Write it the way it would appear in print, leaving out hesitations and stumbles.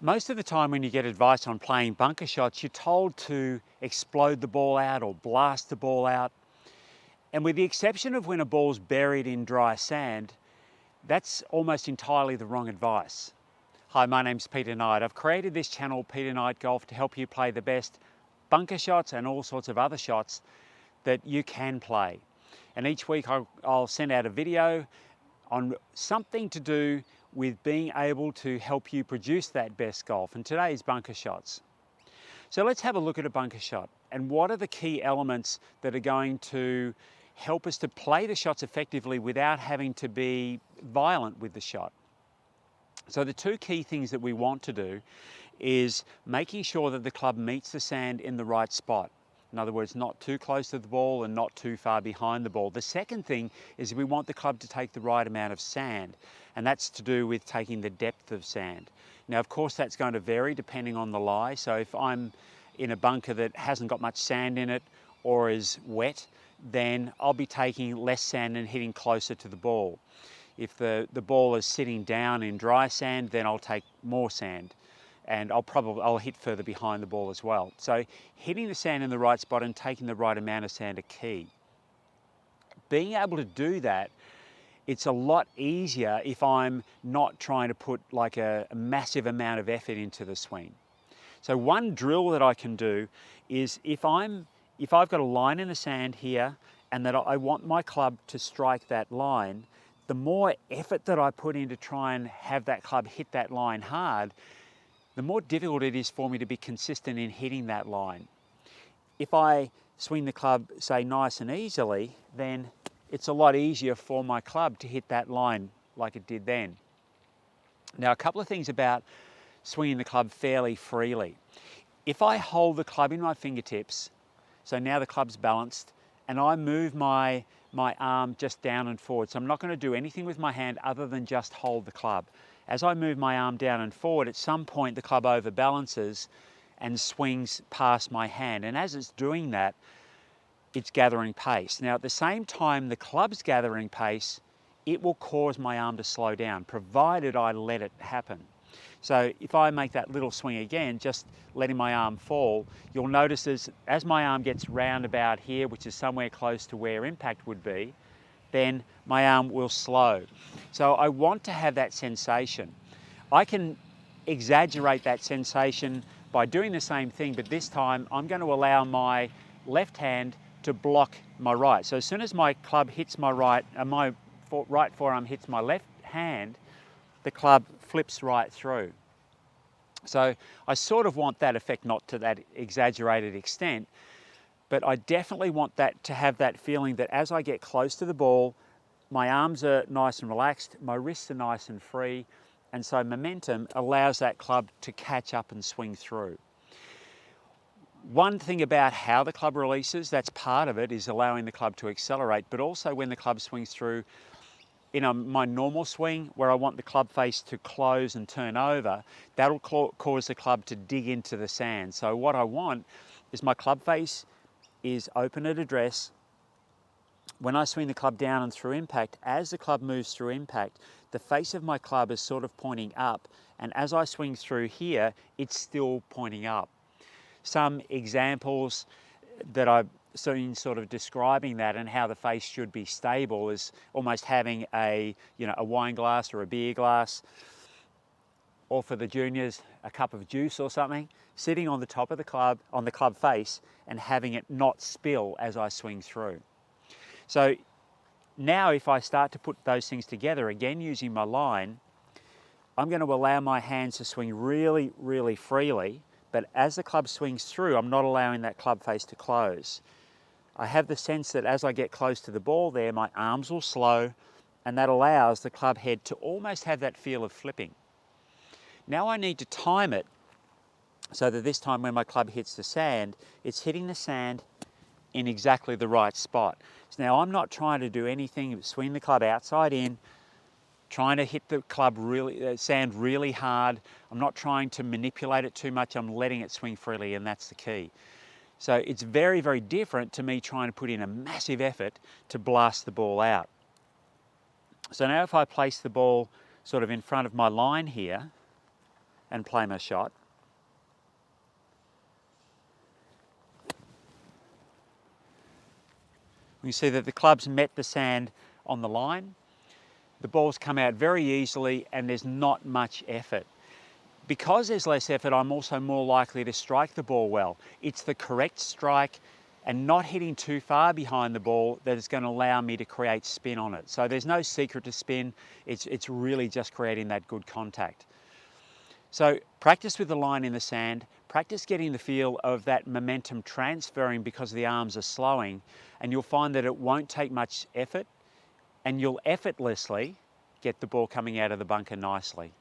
Most of the time when you get advice on playing bunker shots, you're told to explode the ball out or blast the ball out. And with the exception of when a ball's buried in dry sand, that's almost entirely the wrong advice. Hi, my name's Peter Knight. I've created this channel, Peter Knight Golf, to help you play the best bunker shots and all sorts of other shots that you can play. And each week I'll send out a video on something to do with being able to help you produce that best golf. And today is bunker shots. So let's have a look at a bunker shot and what are the key elements that are going to help us to play the shots effectively without having to be violent with the shot. So the two key things that we want to do is making sure that the club meets the sand in the right spot. In other words, not too close to the ball and not too far behind the ball. The second thing is we want the club to take the right amount of sand, and that's to do with taking the depth of sand. Now, of course, that's going to vary depending on the lie. So if I'm in a bunker that hasn't got much sand in it or is wet, then I'll be taking less sand and hitting closer to the ball. If the ball is sitting down in dry sand, then I'll take more sand. And I'll hit further behind the ball as well. So hitting the sand in the right spot and taking the right amount of sand are key. Being able to do that, it's a lot easier if I'm not trying to put like a massive amount of effort into the swing. So one drill that I can do is if I've got a line in the sand here and that I want my club to strike that line, the more effort that I put in to try and have that club hit that line hard, the more difficult it is for me to be consistent in hitting that line. If I swing the club, say, nice and easily, then it's a lot easier for my club to hit that line like it did then. Now, a couple of things about swinging the club fairly freely. If I hold the club in my fingertips, so now the club's balanced, and I move my arm just down and forward, so I'm not going to do anything with my hand other than just hold the club. As I move my arm down and forward, at some point the club overbalances and swings past my hand. And as it's doing that, it's gathering pace. Now, at the same time the club's gathering pace, it will cause my arm to slow down, provided I let it happen. So if I make that little swing again, just letting my arm fall, you'll notice as my arm gets round about here, which is somewhere close to where impact would be, then my arm will slow. So I want to have that sensation. I can exaggerate that sensation by doing the same thing, but this time I'm going to allow my left hand to block my right. So as soon as my club hits my right, my right forearm hits my left hand, the club flips right through. So I sort of want that effect, not to that exaggerated extent, but I definitely want that to have that feeling that as I get close to the ball, my arms are nice and relaxed, my wrists are nice and free, and so momentum allows that club to catch up and swing through. One thing about how the club releases, that's part of it, is allowing the club to accelerate, but also when the club swings through, in my normal swing where I want the club face to close and turn over, that'll cause the club to dig into the sand. So what I want is my club face is open at address. When I swing the club down and through impact, as the club moves through impact, the face of my club is sort of pointing up, and as I swing through here, it's still pointing up. Some examples that I've seen sort of describing that and how the face should be stable is almost having a wine glass or a beer glass, or for the juniors, a cup of juice or something, sitting on the top of the club, on the club face, and having it not spill as I swing through. So now if I start to put those things together, again using my line, I'm going to allow my hands to swing really, really freely, but as the club swings through, I'm not allowing that club face to close. I have the sense that as I get close to the ball there, my arms will slow, and that allows the club head to almost have that feel of flipping. Now I need to time it so that this time when my club hits the sand, it's hitting the sand in exactly the right spot. So now I'm not trying to do anything, swing the club outside in, trying to hit the club sand really hard. I'm not trying to manipulate it too much, I'm letting it swing freely, and that's the key. So it's very, very different to me trying to put in a massive effort to blast the ball out. So now if I place the ball sort of in front of my line here, and play my shot. You see that the club's met the sand on the line. The ball's come out very easily and there's not much effort. Because there's less effort, I'm also more likely to strike the ball well. It's the correct strike and not hitting too far behind the ball that is going to allow me to create spin on it. So there's no secret to spin, it's really just creating that good contact. So practice with the line in the sand, practice getting the feel of that momentum transferring because the arms are slowing, and you'll find that it won't take much effort and you'll effortlessly get the ball coming out of the bunker nicely.